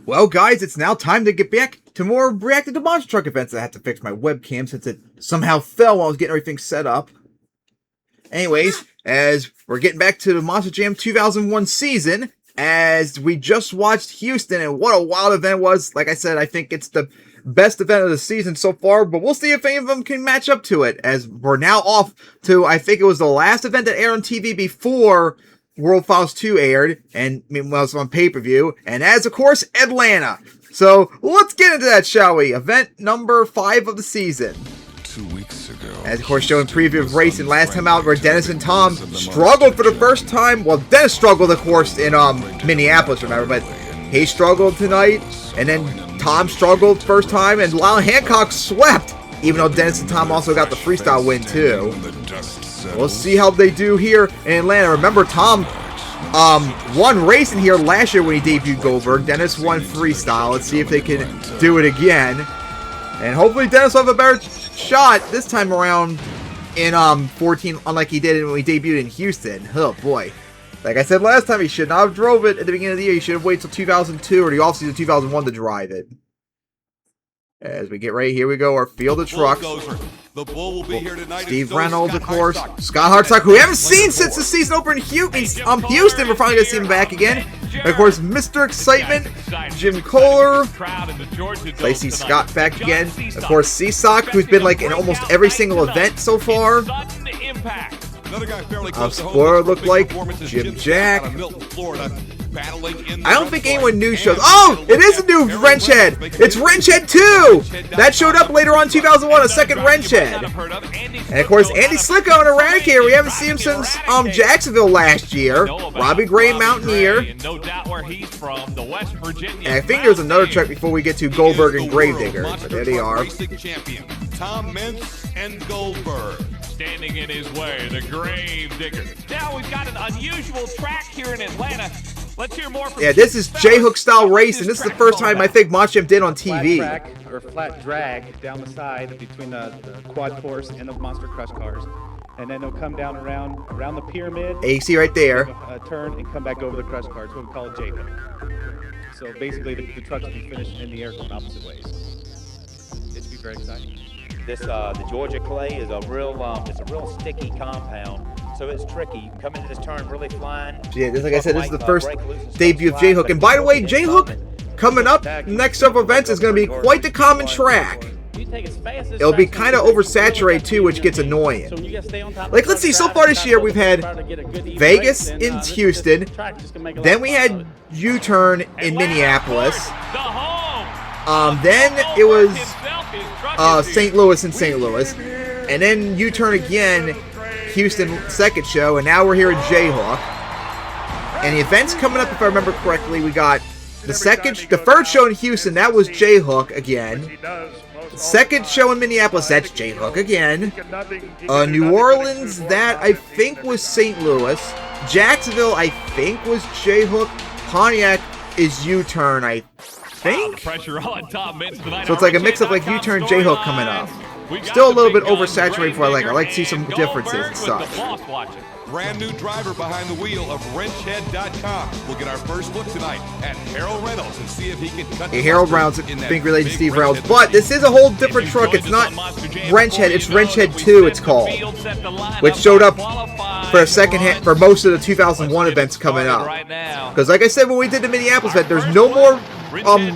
Well, guys, it's now time to get back to more Reacted to Monster Truck events. I had to fix my webcam since it somehow fell while I was getting everything set up. Anyways, as we're getting back to the Monster Jam 2001 season, as we just watched Houston, and what a wild event it was. Like I said, I think it's the best event of the season so far, but we'll see if any of them can match up to it, as we're now off to, I think it was the last event that aired on TV before World Files 2 aired, and meanwhile it's on pay-per-view, and as, of course, Atlanta. So, let's get into that, shall we? Event number 5 of the season. 2 weeks ago, as, of course, showing preview of racing last time out where Dennis and Tom struggled for the first time. Well, Dennis struggled, of course, in Minneapolis, remember, but he struggled tonight, and then Tom struggled first time, and Lyle Hancock swept, even though Dennis and Tom also got the freestyle win, too. We'll see how they do here in Atlanta. Remember, Tom won racing here last year when he debuted Goldberg. Dennis won freestyle. Let's see if they can do it again. And hopefully Dennis will have a better shot this time around in 14, unlike he did when he debuted in Houston. Oh boy. Like I said last time, he should not have drove it at the beginning of the year. He should have waited till 2002 or the offseason 2001 to drive it. As we get ready, here we go, our field of trucks. The Bull will be here tonight. Steve Reynolds, of course. Scott Hartsock, who we haven't seen since the season opener in Houston. We're finally going to see him back again. And of course, Mr. Excitement, Jim Kohler. Lacey Scott back again. Of course, Seasock, who's been like in almost every single event so far. Spoiler looked like Jim Jack. I don't think anyone new shows. Oh, it is a new wrench head. It's wrench head 2. That showed up later on in 2001, a second wrench head. And of course, Andy Slicko and Eradicator. We haven't seen him since Jacksonville last year. Robbie Gray, Mountaineer. And I think there's another track before we get to Goldberg and Gravedigger. But there they are. Tom Meents and Goldberg. Standing in his way, the Gravedigger. Now we've got an unusual track here in Atlanta. Let's hear more from this is J-Hook style racing. This is the first time I think Monster Jam did on TV. Flat track or flat drag down the side between the quad force and the Monster Crush cars. And then they'll come down around the pyramid. And you see right there. Turn and come back over the Crush cars, what we call a J-Hook. So basically the trucks will be finished in the air going opposite ways. It should be very exciting. The Georgia clay is a real sticky compound, so it's tricky. You can come into this turn really flying. Yeah, just like I said, this is the first debut of J-Hook. And by the way, J-Hook coming up next several events is going to be quite the common track. It'll be kind of oversaturated too, which gets annoying. Like, let's see, so far this year we've had Vegas in Houston, then we had U-Turn in Minneapolis, then it was St. Louis and St. Louis, and then U-Turn again, Houston second show, and now we're here at J-Hook. And the events coming up, if I remember correctly, we got the first show in Houston, that was J-Hook again. Second show in Minneapolis, that's J-Hook again. New Orleans, that I think was St. Louis. Jacksonville, I think was J-Hook. Pontiac is U-Turn, I think. So it's like a mix of like U-Turn, J-Hook coming up. Still a little bit oversaturated for I like to see some differences and stuff. Brand new driver behind the wheel of wrenchhead.com. We'll get our first look tonight at Harold Reynolds and see if he can cut Harold Reynolds, I think related to Steve Reynolds, but this is a whole different truck. It's not Wrenchhead, it's Wrenchhead 2 it's called, which showed up for for most of the 2001 events coming up. Because like I said when we did the Minneapolis event, there's no more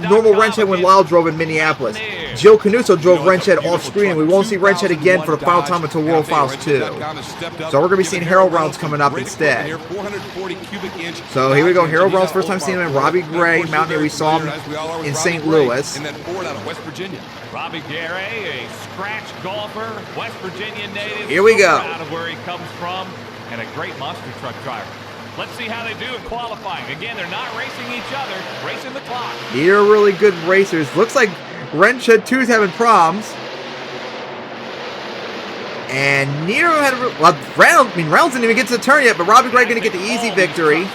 normal Wrenchhead when Lyle drove in Minneapolis. Joe Canuso drove Wrenchhead off screen, and we won't see Wrenchhead again for the final time until World Files 2. So we're going to be seeing Harold Reynolds coming up instead. So here we go, Harold Reynolds, first time seeing him in Robbie Gray, Mountaineer. We saw him in St. Louis. Robbie Gray, a scratch golfer, West Virginia native. Here we go. Proud of where he comes from, and a great monster truck driver. Let's see how they do in qualifying. Again, they're not racing each other, racing the clock. They're really good racers. Looks like Wrenchhead 2's having problems. And neither had Reynolds didn't even get to the turn yet, but Robbie Gray going to get the easy victory.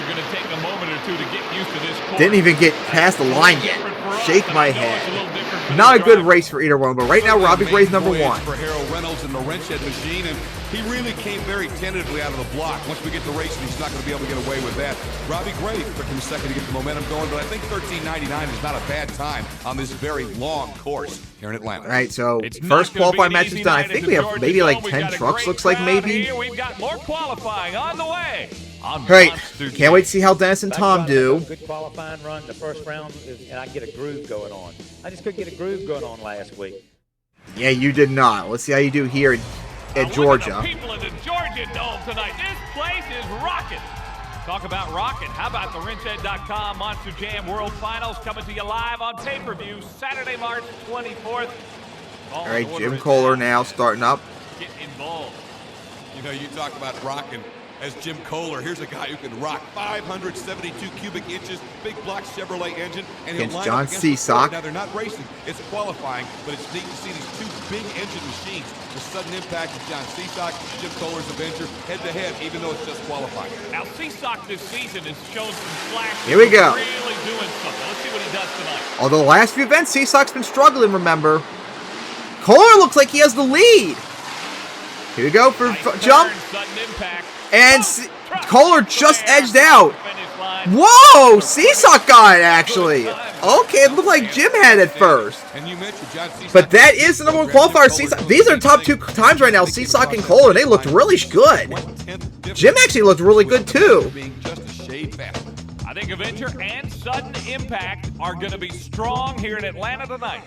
Didn't even get past the line yet. Shake my head. Not a good race for either one, but right now Robbie Gray's number 1. For Harold Reynolds and the Wrenchhead machine, and He really came very tentatively out of the block. Once we get to racing, he's not going to be able to get away with that. Robbie Gray took him a second to get the momentum going, but I think 13.99 is not a bad time on this very long course here in Atlanta. All right, so It's first not gonna qualifying be an match is easy done. I night think at we the have Georgia maybe like Dome. We 10 got a trucks, great looks like crowd maybe. here. We've got more qualifying on the way. On All right, Monster can't Jam. wait to see how Dennis and Back Tom run, do. Good qualifying run. The first round, and I get a groove going on. I just couldn't get a groove going on last week. Yeah, you did not. Let's see how you do here at Look at Georgia. the people in the Georgia Dome tonight. This place is rocking. Talk about rocking. How about the WrenchHead.com Monster Jam World Finals coming to you live on pay-per-view Saturday, March 24th. All right, Jim Kohler now starting up. Get involved. You know, you talk about rocking as Jim Kohler. Here's a guy who can rock 572 cubic inches, big block Chevrolet engine, and he'll Against line John up against the Seasock. Ford. Now, they're not racing. It's qualifying, but it's neat to see these two big engine machines. The sudden impact of John Seasock, Jim Kohler's Avenger, head-to-head, even though it's just qualifying. Now, Seasock this season has shown some flashes. Here we go. Really doing something. Let's see what he does tonight. Although the last few events, Seasock's been struggling, remember. Kohler looks like he has the lead. Here we go for Nice jump. turn, sudden impact. And Kohler just edged out. Finish line. Whoa! Seasock got it, actually. Okay, it looked like Jim had it first. And you mentioned John Seasock. But that is the number one qualifier. Seasock. These are the top two times right now, Seasock and Kohler. They looked really good. Jim actually looked really good, too. Being just a shade faster. I think Avenger and Sudden Impact are going to be strong here in Atlanta tonight.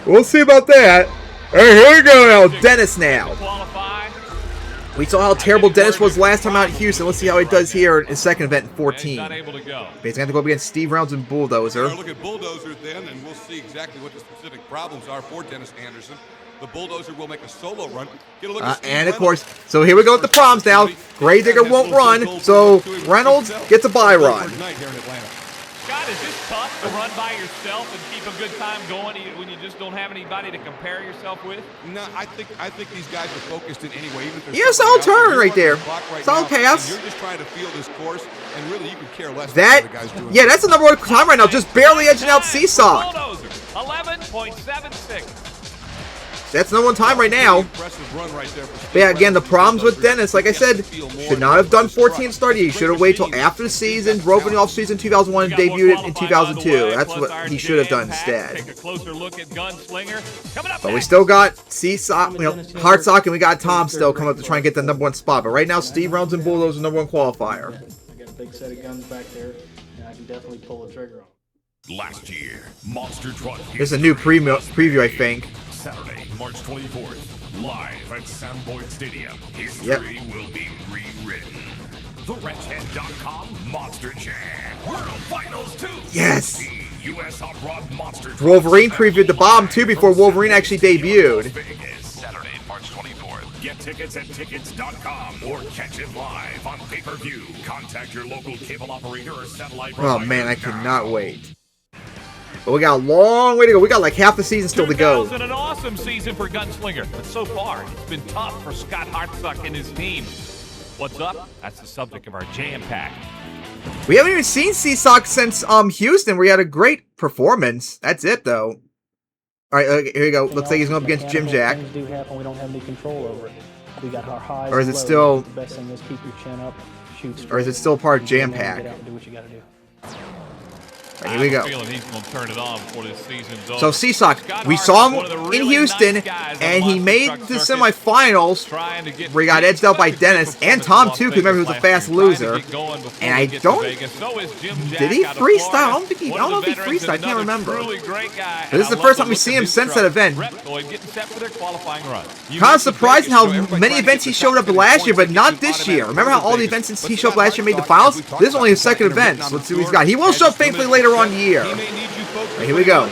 We'll see about that. Hey, here we go now. Dennis now. Qualify. We saw how terrible Dennis was last time out in Houston. Let's see how he does here in his second event in He's 14. not able to go. He's going to go up against Steve Reynolds and Bulldozer. Look at Bulldozer then, and we'll see exactly what the specific problems are for Dennis Anderson. The Bulldozer will make a solo run. Get a look at Steve And of Reynolds. course, so here we go with the problems now. Gravedigger won't run, so Reynolds gets a bye run. Tonight here in Atlanta. Scott, is this tough to run by yourself and keep a good time going when you just don't have anybody to compare yourself with? No, I think these guys are focused in anyway. Even if there's Yeah, somebody solid out turn you're right running there. the clock right Solid now, pass. and you're just trying to feel this course, and really you could care less That, what the other guy's doing. yeah, that's the number one time right now, just barely edging out Seesaw. Bulldozer, 11.76. That's the number one time right now. Impressive run right there for Steve But yeah, again, the Reynolds. problems with Dennis, like I said, should not have done 14 started. He should have waited till after the season, drove in the offseason 2001, and debuted in 2002. That's what he should have done instead. Take a closer look at Gunslinger. Coming up But we next. still got Seesaw, Hartsock, and we got Tom still coming up to try and get the number one spot. But right now, Steve Reynolds and Bulldozer number one qualifier. I got a big set of guns back there, and I can definitely pull the trigger on them. Last year, Monster Truck There's a new preview, I think. Saturday, March 24th, live at Sam Boyd Stadium. History Yep. will be rewritten. The WrenchHead.com Monster Jam World Finals 2. Yes. The U.S. Hot Rod Monster Truck Wolverine previewed the bomb too before Wolverine actually debuted. Vegas, Saturday, March 24th. Get tickets at tickets.com or catch it live on pay-per-view. Contact your local cable operator or satellite Oh provider man, I now. cannot wait. But we got a long way to go. We got like half the season still to go. 2000, an awesome season for Gunslinger. But so far, it's been tough for Scott Hartsock and his team. What's up? That's the subject of our Jam Pack. We haven't even seen Seesock since Houston, where he had a great performance. That's it though. All right, here you go. Looks like he's going up against Jim Jack. Things do happen. We don't have any control over it. We got our highs. Or is and it lows. still- The best thing is keep your chin up, shoot straight. Or is it still part of Jam Get out Pack? and do what you got to do. All right, here we I have go. a feeling he's going to turn it on before this season's over. So Seesock, Scott we Hartsock, saw one of the him in really Houston, nice guys on and he Monster made Truck the Circuit. semifinals. Trying to get where he got edged out by big Dennis and performance Tom, in Las too, 'cause remember he was a Vegas fast last year. Trying loser. to get going before And we I get to don't- Vegas. So is Jim Jack Did he out of freestyle? Florida. I don't think he- I One don't know of if he the veterans freestyled. I and can't another remember. Truly great guy. This is the first time we've seen him since that event. Repcoid getting set for their qualifying run. Kind of surprising how many events he showed up last year, but not this year. Remember how all the events since he showed up last year made the finals? This is only his second event, so let's see what he's got. He will show up thankfully later on in the year. Here we go.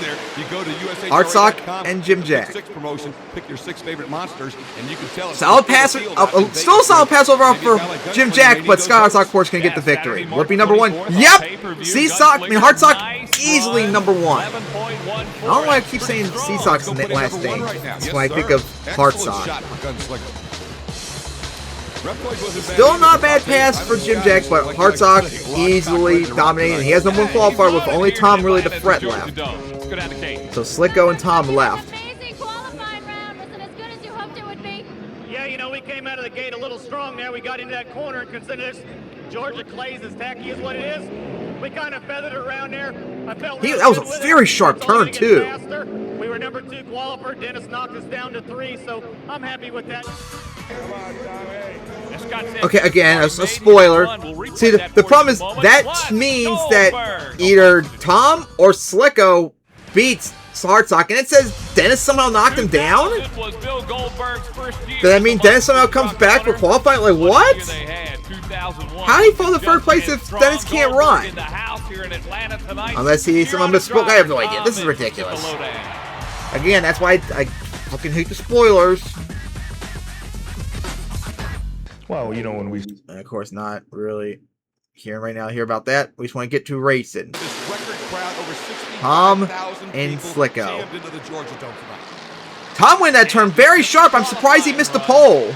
Hartsock and Jim Jack. Promotion, pick your 6 favorite monsters, and you can tell Solid pass, still a solid pass overall for Jim Jack, but Scott Hartsock, of course, can get the victory. Will it be number one? Yep! Hartsock, easily number one. I don't know why I keep saying Seesock's the last name. That's when I think of Hartsock. Still not a bad pass for Jim Jack, but Hartsock easily dominating. He has number one qualifier with only Tom really the threat left. Let's go down to Kate. So Slicko and Tom left. Amazing qualifying round. Was it as good as you hoped it would be? Yeah, you know, we came out of the gate a little strong there. We got into that corner, and consider this Georgia Clay's as tacky as what it is. We kind of feathered it around there. I felt That was a very sharp turn, too. We were number 2 qualifier. Dennis knocked us down to 3, so I'm happy with that. Okay, again, a spoiler. See, the problem is that means that either Tom or Slicko beats Hartsock, and it says Dennis somehow knocked him down? Does that mean Dennis somehow comes back for qualifying? Like, what? How do you fall to third place if Dennis can't run? Unless he somehow misspoke. I have no idea. This is ridiculous. Again, that's why I fucking hate the spoilers. Well, you know, when we... And of course, not really hearing right now hear about that. We just want to get to racing. Tom and Slicko. Tom went that turn very sharp. I'm surprised he missed the pole.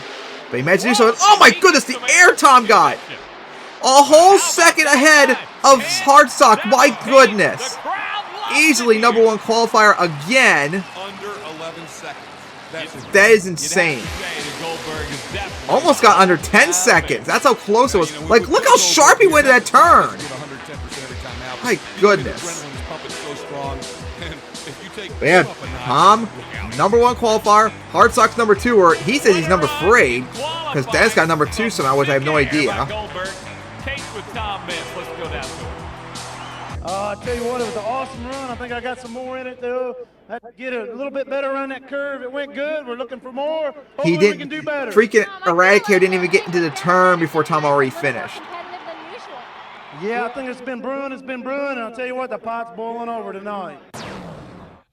But he managed to do so. Oh my goodness, the air Tom got. A whole second ahead of Hartsock. My goodness. Easily #1 qualifier again. Under 11 seconds. That is insane. Almost got under 10 seconds. That's how close it was. Like, look how sharp he went to that turn. My goodness. But yeah, Tom, #1 qualifier. Hartsock's #2, or he says he's number 3, because Dennis got #2 somehow, which I have no idea. I tell you what, it was an awesome run. I think I got some more in it, though. I had to get a little bit better on that curve. It went good. We're looking for more. Hopefully He we didn't. can do better. Freaking Eradicator didn't even get into the turn before Tom already finished. Yeah, I think it's been brewing. It's been brewing. And I'll tell you what, the pot's boiling over tonight.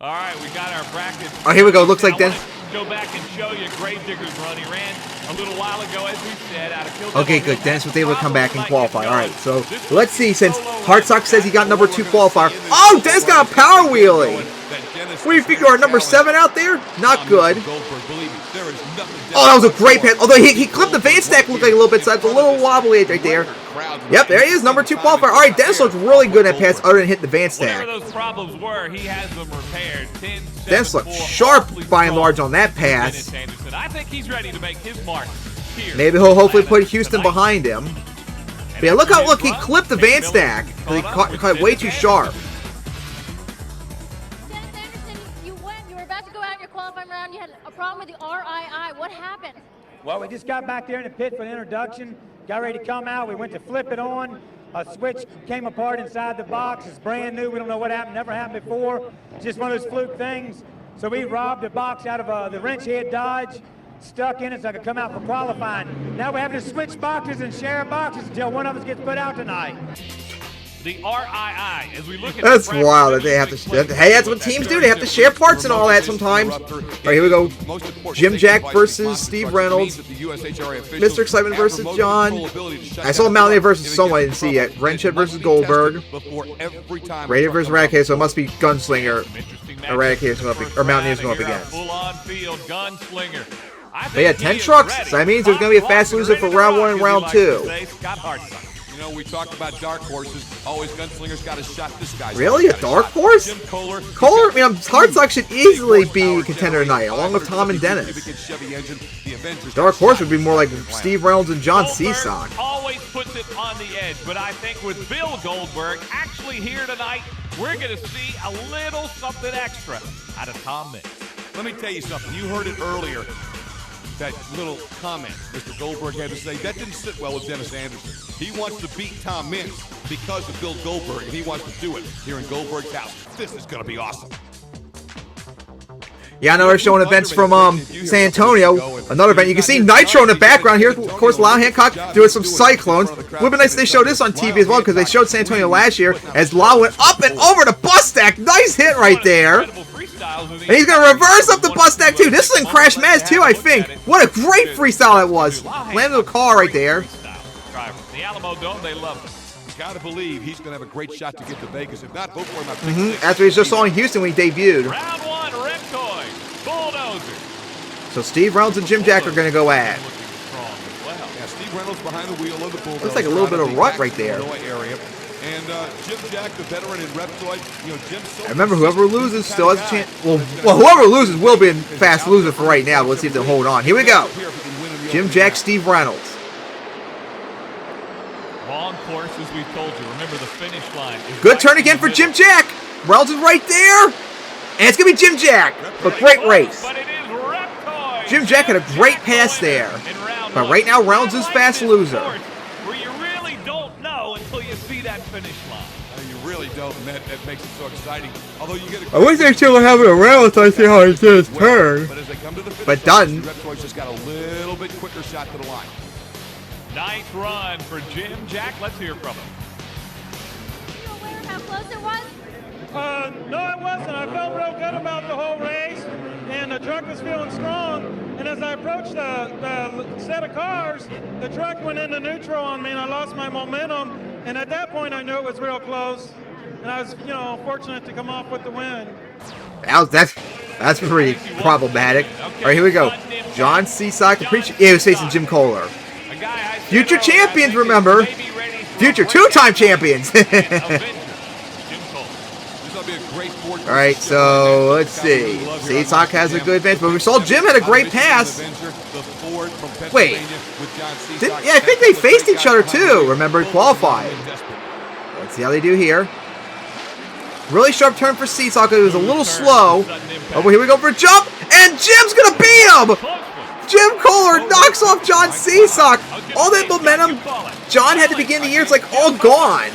All right, we got our bracket. Oh, here we go. Looks like Now, Dennis. let's go back and show you Gravedigger's run. He ran a little while ago, as we said, out of Kill. Okay, good. Dennis was able to come back and qualify. All right, so let's see. Since Hartsock says he got #2 qualifier. Oh, Dennis got a power wheelie. What do you figure, our #7 out there? Not good. Oh, that was a great pass. Although he clipped the van stack, looked like a little bit, so it's a little wobbly right there. Yep, there he is, #2 qualifier. All right, Dennis looked really good at pass other than hitting the van stack. Whatever those problems were, he has them repaired. Dennis looked sharp by and large on that pass. I think he's ready to make his mark here. Maybe he'll hopefully put Houston behind him. But yeah, look, he clipped the van stack. He caught it way too sharp. Dennis Anderson, you were about to go out in your qualifying round. You had a problem with the RII. What happened? Well, we just got back there in the pit for the introduction, got ready to come out. We went to flip it on. A switch came apart inside the box. It's brand new. We don't know what happened. Never happened before. Just one of those fluke things. So we robbed a box out of the wrench head Dodge, stuck in it so I could come out for qualifying. Now we're having to switch boxes and share boxes until one of us gets put out tonight. The RII, as we look at That's wild that they have to. Hey, that's what teams do. They have to share parts and all that sometimes. All right, here we go. Jim Jack versus Steve Reynolds. Mr. Excitement versus John. I saw Mountaineer versus someone I didn't see yet. Wrenchhead versus Goldberg. Radiator versus Eradicator, so it must be Gunslinger. Eradicator's going up, or Mountaineer's going up against. Full-on field gunslinger. But yeah, 10 trucks. So that means there's going to be a fast loser for round 1 and round 2. You know, we talked about dark horses. Always Gunslinger's got a shot. This guy's really a dark horse? Kohler, I mean, Hartsock should easily be a contender tonight, along with Tom and Dennis. Dark horse would be more like Steve Reynolds and John Seasock. Always puts it on the edge, but I think with Bill Goldberg actually here tonight, we're going to see a little something extra out of Tom Mintz. Let me tell you something. You heard it earlier. That little comment Mr. Goldberg had to say, that didn't sit well with Dennis Anderson. He wants to beat Tom Mintz because of Bill Goldberg, and he wants to do it here in Goldberg's house. This is going to be awesome. Yeah, I know they're showing events from San Antonio. Another event. You can see Nitro in the background here. Of course, Lyle Hancock doing some Cyclones. Would have been nice if they showed this on TV as well, because they showed San Antonio last year as Lyle went up and over the bus stack. Nice hit right there. And he's going to reverse up the bus stack, too. This is in Crash Maz, too, I think. What a great freestyle that was. Landed the car right there. The Alamo Dome, they love it. Got to believe he's going to have a great shot to get to Vegas. If not, hope for him. After he just saw in Houston when he debuted. Round 1, Reptoid, Bulldozer. So Steve Reynolds and Jim Jack are going to go at. Yeah, Steve Reynolds behind the wheel of the Bulldozer. Looks like a little bit of rut right there. And Jim Jack, the veteran in Reptoid, you know, Jim. I remember whoever loses still has a chance. Well, whoever loses will be in fast loser for right now. But let's see if they'll hold on. Here we go. Jim Jack, Steve Reynolds. Long course, as we told you. Remember, the finish line is Good right turn in again the for middle. Jim Jack. Reynolds is right there. And it's going to be Jim Jack. But great race. But it is Reptoid. Jim Jack had a great pass there. But right now, Reynolds is fast loser. Where you really don't know until you see that finish line. You really don't, and that makes it so exciting. Although you get a I wish they still have it around so I see how he did his turn. But as they come to the finish But doesn't. Reptoid's just got a little bit quicker shot to the line. Ninth run for Jim Jack. Let's hear from him. Are you aware of how close it was? No, it wasn't. I felt real good about the whole race, and the truck was feeling strong. And as I approached the set of cars, the truck went into neutral on me, and I lost my momentum. And at that point, I knew it was real close. And I was, fortunate to come off with the win. That's pretty problematic. All right, here we go. John Cisak, he was facing Jim Kohler. Future champions, remember. Future two-time champions. All right, so let's see. Cisak has a good advantage, but we saw Jim had a great pass. Wait. Yeah, I think they faced each other too. Remember, qualifying. Let's see how they do here. Really sharp turn for Cisak. It was a little slow. Oh, here we go for a jump, and Jim's gonna beat him. Jim Kohler knocks off John Cisak. All that momentum John had to begin the year, it's like all gone.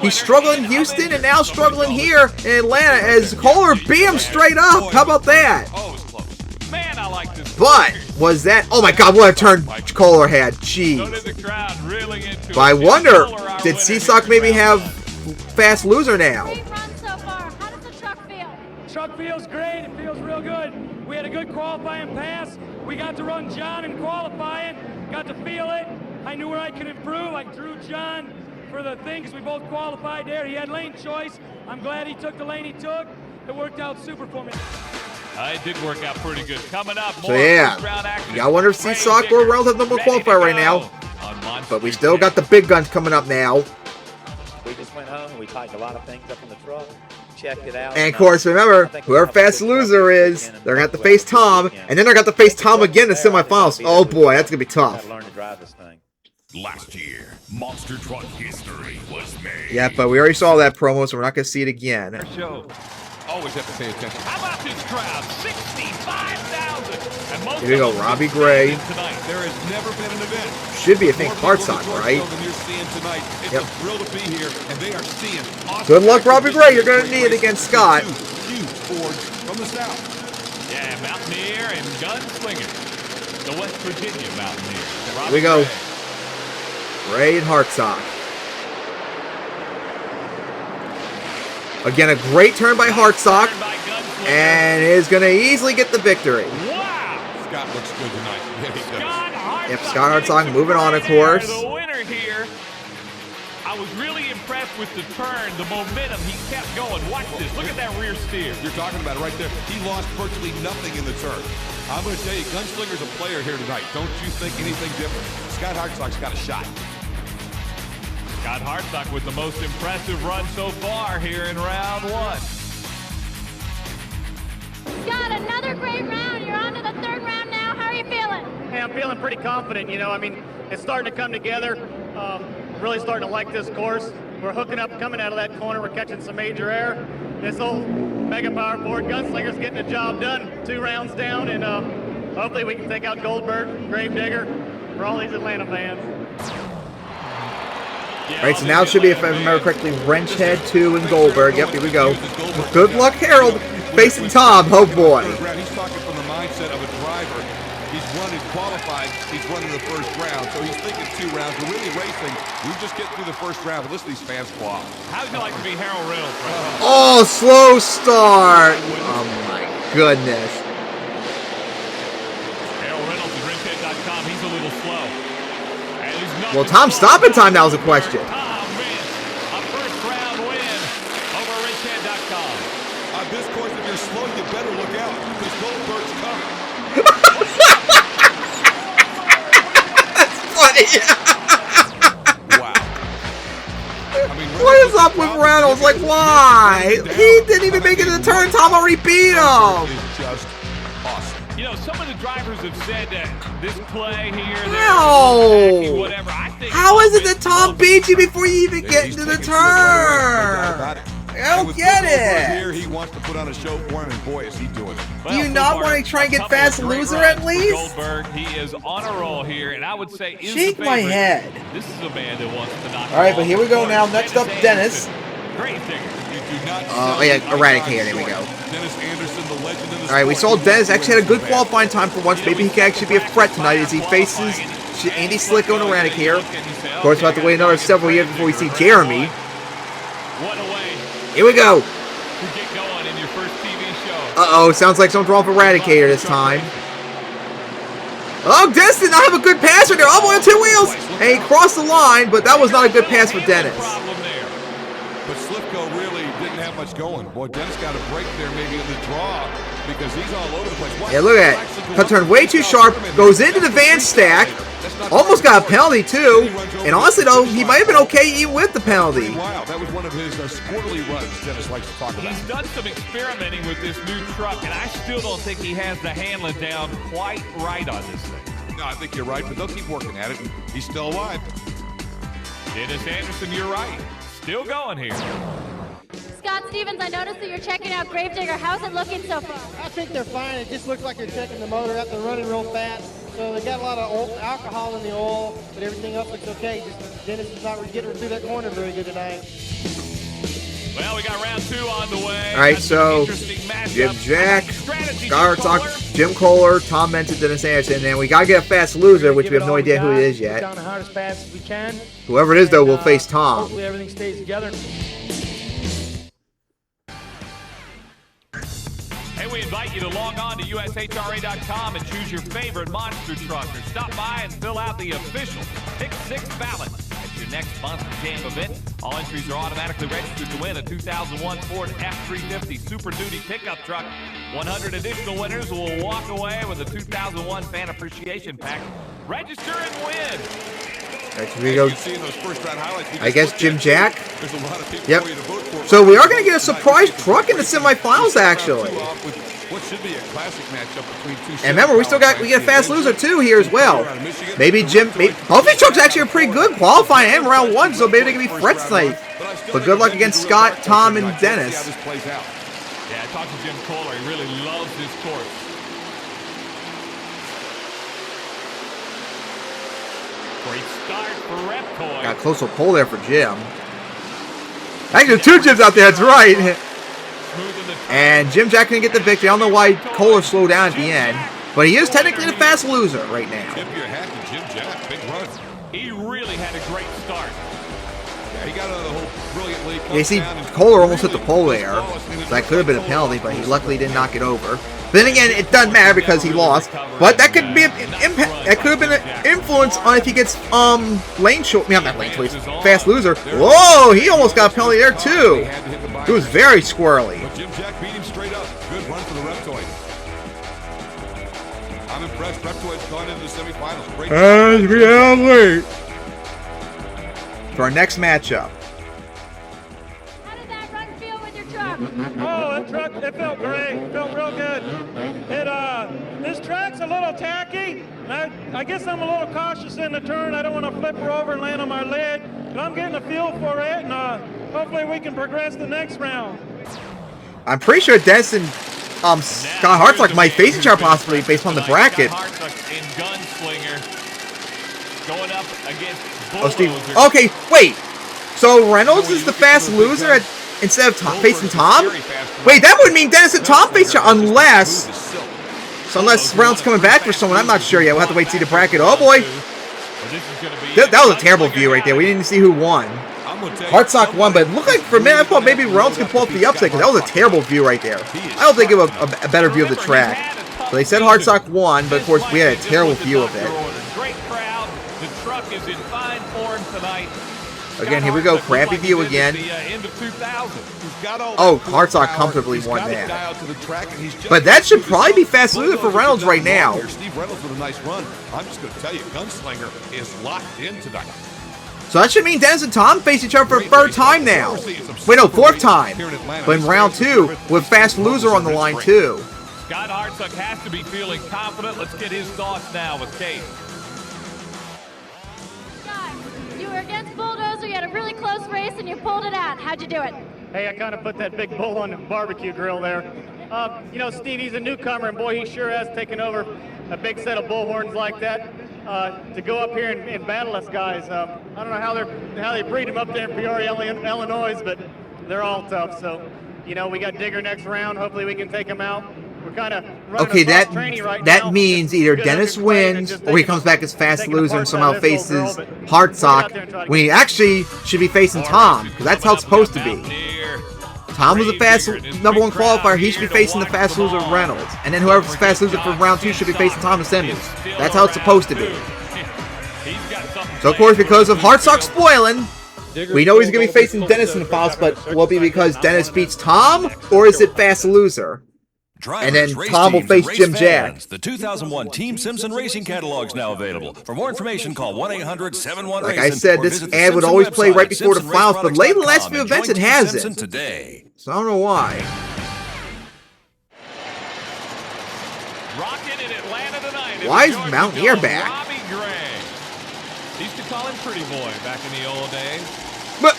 He's struggling in Houston and now struggling here in Atlanta as Kohler beat him straight up. How about that? Man, I like this. But was that? Oh my God! What a turn Kohler had. Jeez. But I wonder, did Cisak maybe have fast loser now? Great run so far. How does the truck feel? Truck feels great. It feels real good. We had a good qualifying pass. We got to run John in qualifying. Got to feel it. I knew where I could improve. I drew John for the thing because we both qualified there. He had lane choice. I'm glad he took the lane he took. It worked out super for me. It did work out pretty good. Coming up, more So yeah, first-round action. I wonder if Cisak or Reynolds have number qualifier right now. But we still got the big guns coming up now. We just went home and we tightened a lot of things up in the truck, checked it out. And of course, remember, whoever fast loser is, they're gonna have to face Tom, and then they're gonna have to face Tom again in the semifinals. Oh boy, that's gonna be tough. Learn to drive this thing. Last year, monster truck history was made. Yeah, but we already saw that promo, so we're not gonna see it again. Show. Always have to pay attention. How about this crowd? 65,000. And most Here we go, of them Robbie will be Gray. standing tonight. There has never been an event. Should be, I think, Hartsock, right? Than you're seeing tonight. It's Yep. a thrill to be here, and they are seeing awesome Good luck, Robbie Gray. You're gonna great need it races. against Scott. Two huge Fords from the south. Yeah, Mountaineer and Gunslinger. The West Virginia Mountaineer. Here we go. Ray and Hartsock. Again, a great turn by Hartsock, and is going to easily get the victory. Wow! Scott looks good tonight. Yeah, he does. Yep, Scott Hartsock moving on, of course. The winner here. I was really impressed with the turn, the momentum. He kept going. Watch this. Look at that rear steer. You're talking about it right there. He lost virtually nothing in the turn. I'm going to tell you, Gunslinger's a player here tonight. Don't you think anything different? Scott Hartsock's got a shot. Scott Hartsock with the most impressive run so far here in round one. Scott, another great round. You're on to the third round now. How are you feeling? Hey, I'm feeling pretty confident. It's starting to come together. Really starting to like this course. We're hooking up, coming out of that corner. We're catching some major air. This old Mega Power Ford Gunslinger's getting the job done. 2 rounds down, and hopefully we can take out Goldberg, Gravedigger, for all these Atlanta fans. All right, so now it should be, if I remember correctly, Wrenchhead 2 and Goldberg. Yep, here we go. Good luck, Harold, facing Tom. Oh boy. He's talking from the mindset of a driver. He's run and qualified. He's run in the first round, so he's thinking 2 rounds. We're really racing. We just get through the first round. But listen to these fans squawk. How'd you like to be Harold Reynolds right now? Oh, slow start. Oh my goodness. Harold Reynolds at Rinchead.com. He's a little slow. And he's not Well, Tom's stopping time now is a question. Tom wins a first round win over Rinchead.com. On this course, if you're slow, you better look out because Goldberg's coming. That's funny. Wow. What is up with Reynolds? Like, why? He didn't even make it to the turn. Tom already beat him. It's just awesome. You know, some of the drivers have said that this play here, No! whatever. I think How is it that Tom beat you before you even get into the turn? I don't get Here, it. he wants to put on a show for him, and boy, is he doing it. Do you not want to try and get fast loser at least? Goldberg, he is on a roll here, and I would say is Shake the my favorite. head. This is a man that wants to knock. All right, but here we go now. Next up, Dennis. Great figure. Oh, yeah, Eradicator. There we go. Dennis Anderson, the legend in the All right, we saw sport. Dennis actually had a good qualifying time for once. Maybe he can actually be a threat tonight as he faces Andy Slicko and Eradicator. Of course, we'll have to wait another several years before we see Jeremy. What a way Here we go. to get going in your first TV show. Uh-oh, sounds like someone's wrong for Eradicator this time. Oh, Dennis did not have a good pass right there. All the way on 2 wheels. And he crossed the line, but that was not a good pass for Dennis. But Slivko really didn't have much going. Boy, Dennis got a break there maybe in the draw because he's all over the place. Watch Yeah, look at it. Cut turn way too sharp. Goes into the van stack. Almost got a penalty, too. And honestly, though, he might have been okay even with the penalty. Wow, that was one of his squirrely runs Dennis likes to talk about. He's done some experimenting with this new truck, and I still don't think he has the handling down quite right on this thing. No, I think you're right, but they'll keep working at it. And he's still alive. Dennis Anderson, you're right. Still going here. Scott Stevens, I noticed that you're checking out Gravedigger. How's it looking so far? I think they're fine. It just looks like they're checking the motor out. They're running real fast. So they got a lot of alcohol in the oil, but everything else looks okay. Just Dennis is not getting through that corner very good tonight. Well, we got round 2 on the way. All right, That's so an interesting matchup. Jim Jack, Strategy, Scott Jim Kohler. Hartsock, Jim Kohler, Tom Menton, Dennis Anderson, and we got to get a fast loser, which we have no idea who it is Get yet. down the hard as fast as we can. Whoever it is, though, will And, face Tom. Hopefully everything stays together. Hey, we invite you to log on to USHRA.com and choose your favorite monster truck, or stop by and fill out the official Pick 6 ballot at your next Monster Jam event. All entries are automatically registered to win a 2001 Ford F-350 Super Duty pickup truck. 100 additional winners will walk away with a 2001 Fan Appreciation Pack. Register and win. All right, so we go. You can see in those first round highlights, we I just guess looked Jim at- Jack. There's a lot of people Yep. for you to vote for. So we are going to get a surprise truck in the semifinals, actually. What should be a classic matchup between two. And remember, we get a fast loser too here as well. Maybe both these trucks actually are pretty good qualifying in round 1, so maybe they can be threats tonight. But good luck against Scott, Tom, and Dennis. Yeah, I talked to Jim Kohler. He really loves this course. Great start for Reptoy. Got close to a pole there for Jim. Actually, 2 Jims out there, that's right. And Jim Jack couldn't get the victory. I don't know why Kohler slowed down at the end. But he is technically the fast loser right now. Tip your hat to Jim Jack. Big run. He really had a great start. Yeah, he got out of the whole brilliantly. Yeah, you see, Kohler almost hit the pole there. So that could have been a penalty, but he luckily did knock it over. But then again, it doesn't matter because he lost. But that could be an impact. That could have been an influence on if he gets lane choice. I mean, not lane choice. Fast loser. Whoa! He almost got a penalty there too. It was very squirrely. But Jim Jack beat him straight up. Good run for the Reptoid. I'm impressed. Reptoid's gone into the semifinals. Great. As we have late for our next matchup. How did that run feel with your truck? Oh, that truck, it felt great. It felt real good. This track's a little tacky. I guess I'm a little cautious in the turn. I don't want to flip her over and land on my lid. But I'm getting a feel for it, and hopefully we can progress the next round. I'm pretty sure Dennis and Scott Hartsock might face each other possibly based on the bracket. Scott Hartsock in Gunslinger going up against Oh, Steve. Bulldozer. Okay, wait. So Reynolds is the fast loser instead of facing Tom? Wait, that would mean Dennis and Tom face each other unless Reynolds coming back for someone. I'm not sure yet. We'll have to wait to see the bracket. Oh boy. That was a terrible view right there. We didn't see who won. Hartsock won, but it looked like for a minute I thought maybe Reynolds could pull up the upset because that was a terrible view right there. I don't think it was a better view of the track. So they said Hartsock won, but of course we had a terrible view of it. Great crowd. The truck is in fine form tonight. Again, here we go, crappy view again. End of 2000. Oh, Hartsock comfortably won that. But that should probably be fast loser for Reynolds right now. Steve Reynolds with a nice run. I'm just going to tell you, Gunslinger is locked in tonight. So that should mean Dennis and Tom face each other for a 3rd time now. Wait, no, 4th time. But in round 2, with fast loser on the line too. Scott Hartsock has to be feeling confident. Let's get his thoughts now with Kate. Scott, you were against Bulldozer. You had a really close race, and you pulled it out. How'd you do it? Hey, I kind of put that big bull on the barbecue grill there. You know, Steve, he's a newcomer, and boy, he sure has taken over a big set of bullhorns like that to go up here and battle us guys. I don't know how they breed them up there in Peoria, Illinois, but they're all tough. So, you know, we got Digger next round. Hopefully, we can take him out. We're kind of okay. That means either Dennis wins or he comes back as fast loser and somehow faces Hartsock when he actually should be facing Tom, because that's how it's supposed to be. Tom was a fast number 1 qualifier. He should be facing the fast loser of Reynolds, and then whoever's fast loser for round 2 should be facing Thomas Simmons. That's how it's supposed to be. So of course, because of Hartsock spoiling, we know he's going to be facing Dennis in the finals, but will it be because Dennis beats Tom, or is it fast loser? And then Tom will face Jim Jack. The 2001 Team Simpson Racing Catalog's now available. For more information, call 1-800-71-RACIN. Like I said, this ad would always play right before the finals, but late in the last few events it hasn't. So I don't know why. Rocking in Atlanta tonight. Why is Mountaineer back? Robbie Gray. Used to call him Pretty Boy back in the old days. But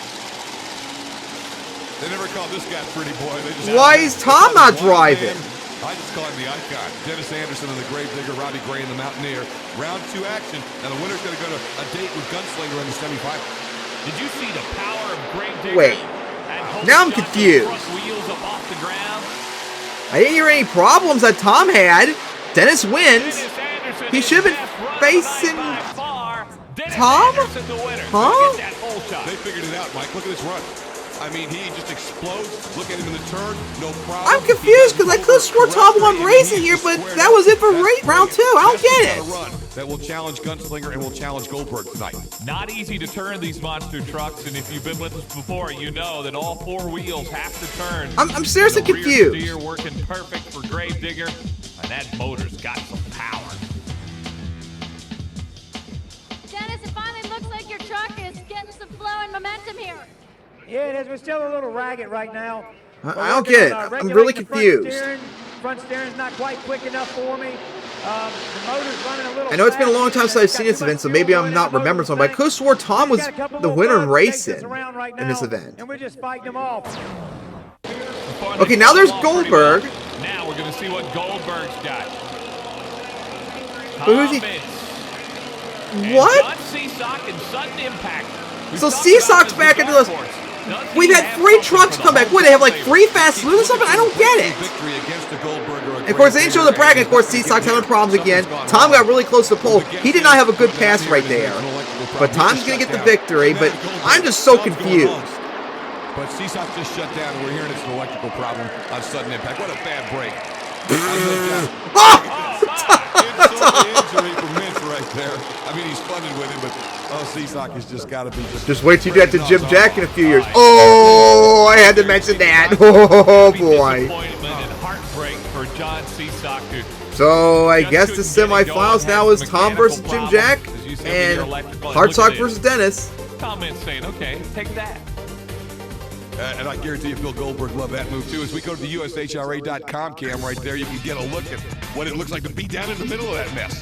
they never called this guy Pretty Boy. They just why is Tom not driving? I just call him the icon. Dennis Anderson and the Gravedigger, Robbie Gray and the Mountaineer. Round 2 action. Now the winner's going to go to a date with Gunslinger in the semifinals. Did you see the power of Gravedigger? Wait. Now I'm confused. Wheels up off the ground. I didn't hear any problems that Tom had. Dennis wins. He should have been facing Tom? Huh? They figured it out, Mike. Look at this run. I mean, he just explodes. Look at him in the turn. No problem. I'm confused because I could have swore Tom won racing here, but that was it for round 2. I don't get it. That will challenge Gunslinger and will challenge Goldberg tonight. Not easy to turn these monster trucks, and if you've been with us before, you know that all 4 wheels have to turn. I'm seriously the rear confused. steer working perfect for Gravedigger, and that motor's got some power. Dennis, it finally looks like your truck is getting some flow and momentum here. Yeah, it is. We're still a little ragged right now. I don't get it. I'm really confused. Front steering's not quite quick enough for me. The motor's running a little I know it's been a long time since I've seen this event, so maybe I'm not remembering something, but I could have swore Tom was the winner in racing in this event. And we're just fighting them off. Okay, now there's Goldberg. Now we're going to see what Goldberg's got. But who's he? What? So Seasock's back into this. We've had 3 trucks come back. What, they have like 3 fast losers or something? I don't get it. And of course, they didn't show the bracket. Of course, Seasock's having problems again. Tom got really close to the pole. He did not have a good pass right there. But Tom's going to get the victory. But I'm just so confused. But Seasock just shut down, and we're hearing it's an electrical problem on sudden impact. What a bad break. Injury for Mintz right there. I mean, he's funded with it, but Seasock has just got to be just wait till you get to Jim Jack in a few years. Oh, I had to mention that. Oh boy. So I guess the semifinals now is Tom versus Jim Jack and Hartsock versus Dennis. Tom Mintz saying, okay, take that. And I guarantee you Phil Goldberg loved that move too. As we go to the USHRA.com cam right there, you can get a look at what it looks like to be down in the middle of that mess.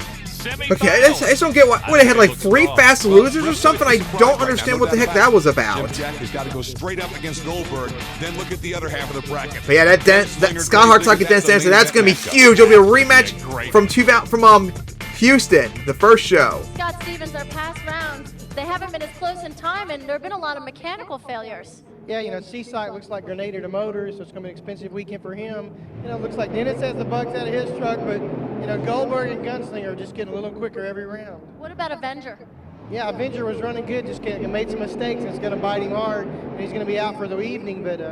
Okay, I just don't get what they had like 3 fast losers or something. I don't understand what the heck that was about. Jim Jack has got to go straight up against Goldberg, then look at the other half of the bracket. But yeah, that Scott Hartsock and Dennis Anderson, that's going to be huge. It'll be a rematch from Houston, the first show. Scott Stevens, our past rounds, they haven't been as close in time, and there have been a lot of mechanical failures. Yeah, you know, Seaside looks like Grenadier to motors, so it's going to be an expensive weekend for him. You know, it looks like Dennis has the bugs out of his truck, but, you know, Goldberg and Gunslinger are just getting a little quicker every round. What about Avenger? Yeah, Avenger was running good, just made some mistakes, and it's going to bite him hard, and he's going to be out for the evening, but, you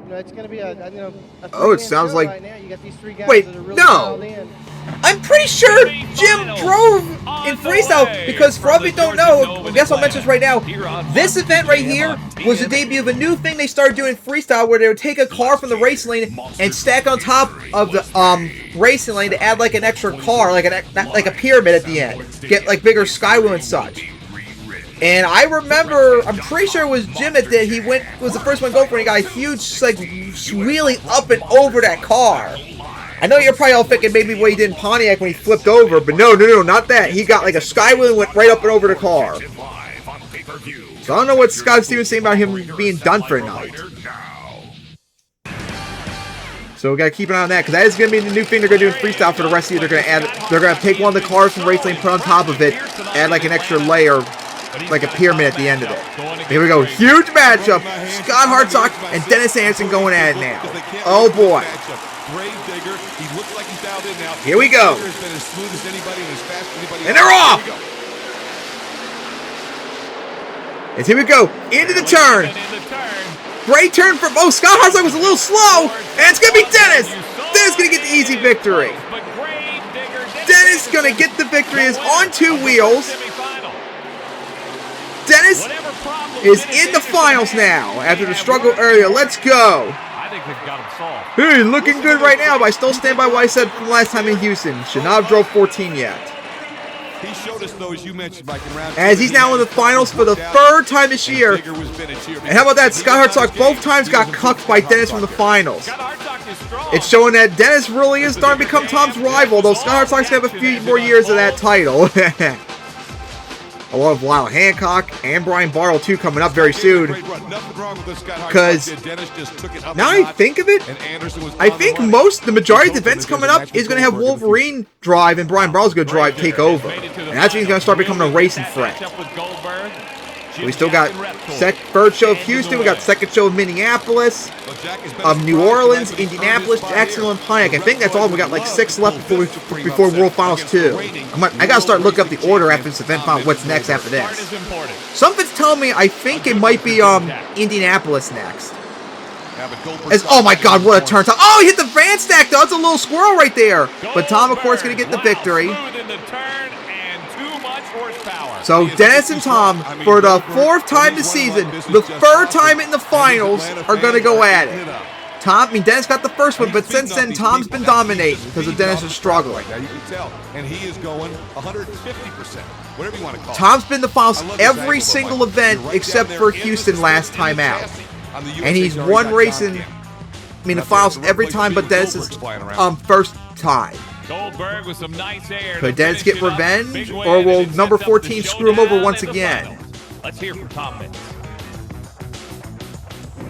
know, it's going to be a it sounds like... Right now. You got these 3 guys wait, that are really no! dialed in. I'm pretty sure Jim drove in freestyle because for all of you who don't know, I guess I'll mention this right now, this event right here was the debut of a new thing they started doing in freestyle where they would take a car from the racing lane and stack on top of the racing lane to add like an extra car, like a pyramid at the end. Get like bigger skywheel and such. And I remember, I'm pretty sure it was Jim that did, was the first one to go for it, and he got a huge like wheelie up and over that car. I know you're probably all thinking maybe what he did in Pontiac when he flipped over, but no, not that. He got like a skywheel and went right up and over the car. So I don't know what Scott Stevens saying about him being done for tonight. So we gotta keep an eye on that, because that is gonna be the new thing they're gonna do in freestyle for the rest of the year. They're gonna take one of the cars from Race Lane, put on top of it, add like an extra layer, like a pyramid at the end of it. Here we go, huge matchup. Scott Hartsock and Dennis Anderson going at it now. Oh boy. Here we go. And they're off. And here we go, into the turn. Great turn from, oh, Scott Hartsock was a little slow, and it's going to be Dennis. Dennis going to get the easy victory. Dennis going to get the victory, is on 2 wheels. Dennis is in the finals now after the struggle earlier. Let's go. I think they've got him solved. Hey, looking good right now, but I still stand by what I said from last time in Houston. Should not have drove 14 yet. He showed us, though, as you mentioned, Mike, in round 2, as he's now in the finals for the 3rd time this year. And how about that? Scott Hartsock both times got cucked by Dennis from the finals. It's showing that Dennis really is starting to become Tom's rival, though Scott Hartsock's going to have a few more years of that title. Along with Lyle Hancock and Brian Bartle, too, coming up very soon. Because now I think of it, I think the majority of the events coming up is going to have Wolverine drive and Brian Bartle's going to take over. And that's when he's going to start becoming a racing threat. We still got 3rd show of Houston, we got 2nd show of Minneapolis, New Orleans, Indianapolis, Jacksonville, and Pontiac. I think that's all. We got like 6 left before World Finals 2. I gotta start looking up the order after this event, find out what's next after this. Something's telling me I think it might be Indianapolis next. Oh my God, what a turn! Oh, he hit the van stack though. That's a little squirrel right there. But Tom, of course, gonna get the victory. So Dennis and Tom, for the 4th time this season, the 3rd time in the finals, are going to go at it. Dennis got the first one, but since then, Tom's been dominating because of Dennis is struggling. Now you can tell, and he is going 150%, whatever you want to call it. Tom's been in the finals every single event except for Houston last time out. And he's won racing, the finals every time but Dennis's first time. Goldberg with some nice air. Could Dennis get revenge, or will number 14 screw him over once again? Let's hear from Tom Meents.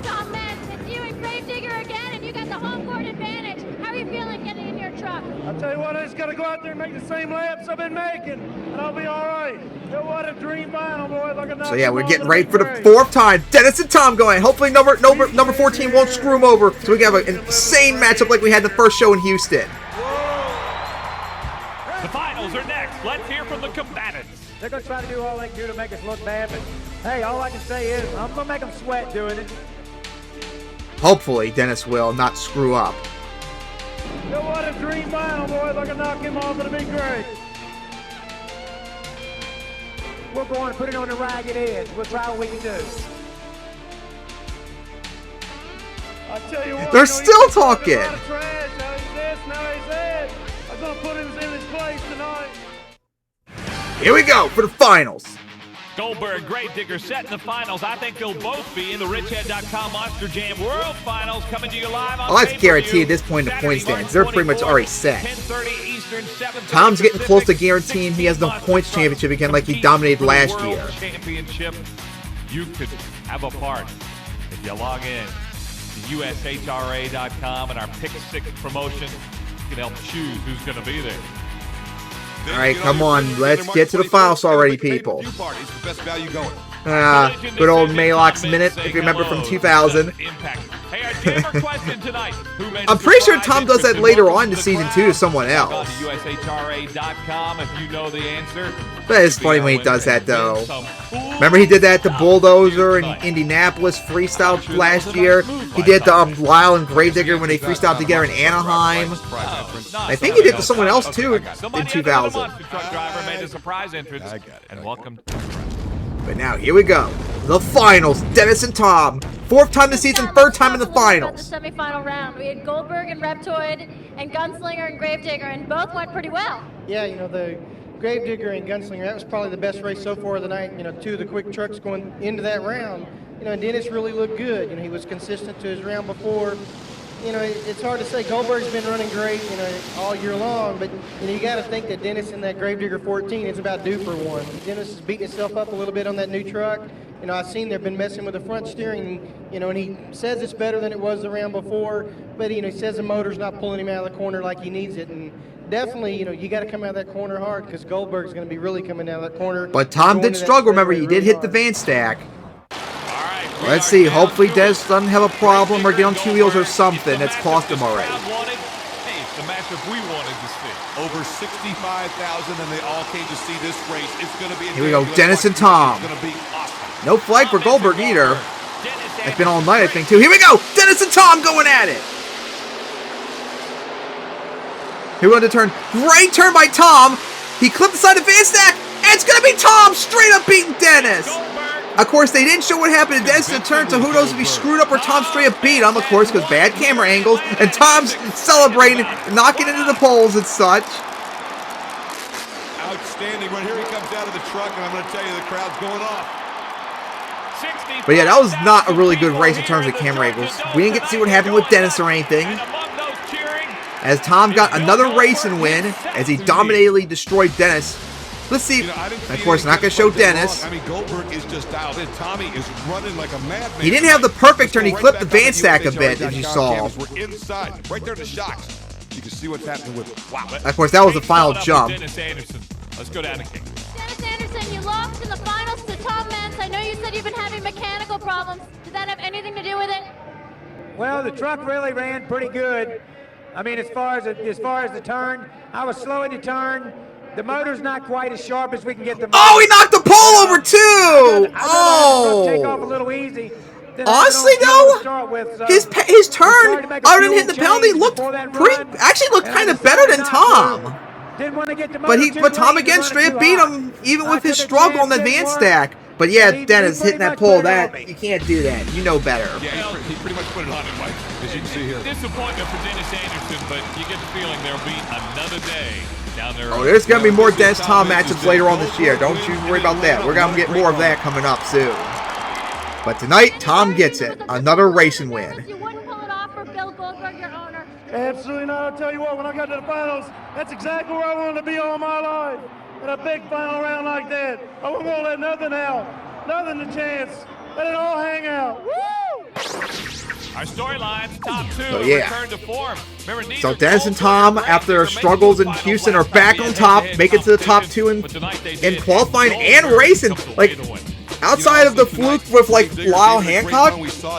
Tom Meents, it's you and Gravedigger again, and you got the home court advantage. How are you feeling getting in your truck? I'll tell you what, I just got to go out there and make the same laps I've been making, and I'll be all right. What a dream final, boys. So yeah, we're getting ready for the 4th time. Dennis and Tom going. Hopefully number 14 won't screw him over, so we can have an insane matchup like we had the first show in Houston. The finals are next. Let's hear from the combatants. They're going to try to do all they can do to make us look bad, but hey, all I can say is I'm going to make them sweat doing it. Hopefully, Dennis will not screw up. What a dream final, boys. I can knock him off. It'll be great. We're going to put it on the ragged edge. We'll try what we can do. I tell you what, they're still talking. Now he's this, now he's that. I'm going to put him in his place tonight. Here we go for the finals. Goldberg, Gravedigger set in the finals. I think they'll both be in the RichHead.com Monster Jam World Finals, coming to you live on that's guaranteed at this point in the point stands. They're pretty much already set. Tom's getting close to guaranteeing he has the points championship again like he dominated last year. Championship. You could have a part if you log in to USHRA.com and our Pick 6 promotion. You can help choose who's going to be there. All right, come on. Let's get to the finals already, people. Good old Maylocks Minute, if you remember from 2000. I'm pretty sure Tom does that later on in the season 2 to someone else. USHRA.com if you know the answer. That is funny when he does that, though. Remember he did that to Bulldozer in Indianapolis freestyle last year? He did to Lyle and Gravedigger when they freestyled together in Anaheim. I think he did to someone else, too, in 2000. But now, here we go. The finals. Dennis and Tom. 4th time this season, 3rd time in the finals. The semifinal round. We had Goldberg and Reptoid and Gunslinger and Gravedigger, and both went pretty well. Yeah, the Gravedigger and Gunslinger, that was probably the best race so far of the night. 2 of the quick trucks going into that round. And Dennis really looked good. He was consistent to his round before. you know, it's hard to say. Goldberg's been running great, you know, all year long, but you know, you got to think that Dennis in that Gravedigger 14 is about due for one. Dennis is beating himself up a little bit on that new truck. You know, I've seen they've been messing with the front steering, you know, and he says it's better than it was the round before, but, you know, he says the motor's not pulling him out of the corner like he needs it, and definitely, you know, you got to come out of that corner hard because Goldberg's going to be really coming out of that corner. But Tom did struggle. Remember, he did hit the van stack. Let's see. Hopefully, Des doesn't have a problem or get on two wheels or something that's cost him already. Hey, it's the matchup we wanted to see. Over 65,000, and they all came to see this race. It's going to be. Here we go, Dennis and Tom. It's going to be awesome. No flag for Goldberg either. It's been all night, I think, too. Here we go, Dennis and Tom going at it. Here we go to turn. Great turn by Tom. He clipped the side of Van Stack, and it's going to be Tom straight up beating Dennis. Of course, they didn't show what happened to Dennis in the turn, so who knows if he screwed up or Tom straight up beat him, of course, because bad camera angles, and Tom's celebrating, knocking into the poles and such. Outstanding. Right here he comes out of the truck, and I'm going to tell you, the crowd's going off. But yeah, that was not a really good race in terms of camera angles. We didn't get to see what happened with Dennis or anything. As Tom got another racing win, as he dominately destroyed Dennis. Let's see. Of course, not going to show Dennis. I mean, Goldberg is just dialed in. Tommy is running like a madman. He didn't have the perfect turn. He clipped the van stack a bit, as you saw. We're inside, right there in the shocks. You can see what's happening with it. Wow. Of course, that was the final jump. Dennis Anderson. Let's go down to King. Dennis Anderson, you lost in the finals to Tom Meents. I know you said you've been having mechanical problems. Did that have anything to do with it? Well, the truck really ran pretty good. I mean, as far as the turn, I was slow in the turn. The motor's not quite as sharp as we can get the motor. Oh, he knocked the pole over too! Take off a little easy. Honestly, though, his turn, other than hitting the penalty, looked actually looked kind of better than Tom. But Tom again straight up beat him, even with his struggle on the van stack. But yeah, Dennis hitting that pole, you can't do that. You know better. Yeah, he pretty much put it on him, Mike, as you can see here. Disappointment for Dennis Anderson, but you get the feeling there'll be another day down there. Oh, there's going to be more Dennis Tom matchups later on this year. Don't you worry about that. We're going to get more of that coming up soon. But tonight, Tom gets it. Another racing win. You wouldn't pull it off for Bill Goldberg, your owner. Absolutely not. I'll tell you what, when I got to the finals, that's exactly where I wanted to be all my life. In a big final round like that, I wasn't going to let nothing out. Nothing to chance. Let it all hang out. Woo! Our storylines, top two, so, yeah. return to form. Remember, so Dennis and Tom, after their struggles in Houston, are back on top, make it to the top two in qualifying and racing. Like, outside of the fluke with, like, Lyle Hancock,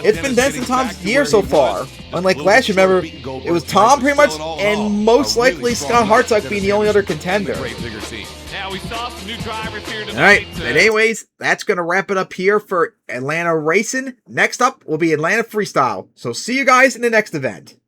it's been Dennis and Tom's year so far. Unlike last year, remember, it was Tom pretty much, and most likely Scott Hartsock being the only other contender. Now we saw some new drivers here tonight. Alright, but anyways, that's going to wrap it up here for Atlanta Racing. Next up will be Atlanta Freestyle. So see you guys in the next event.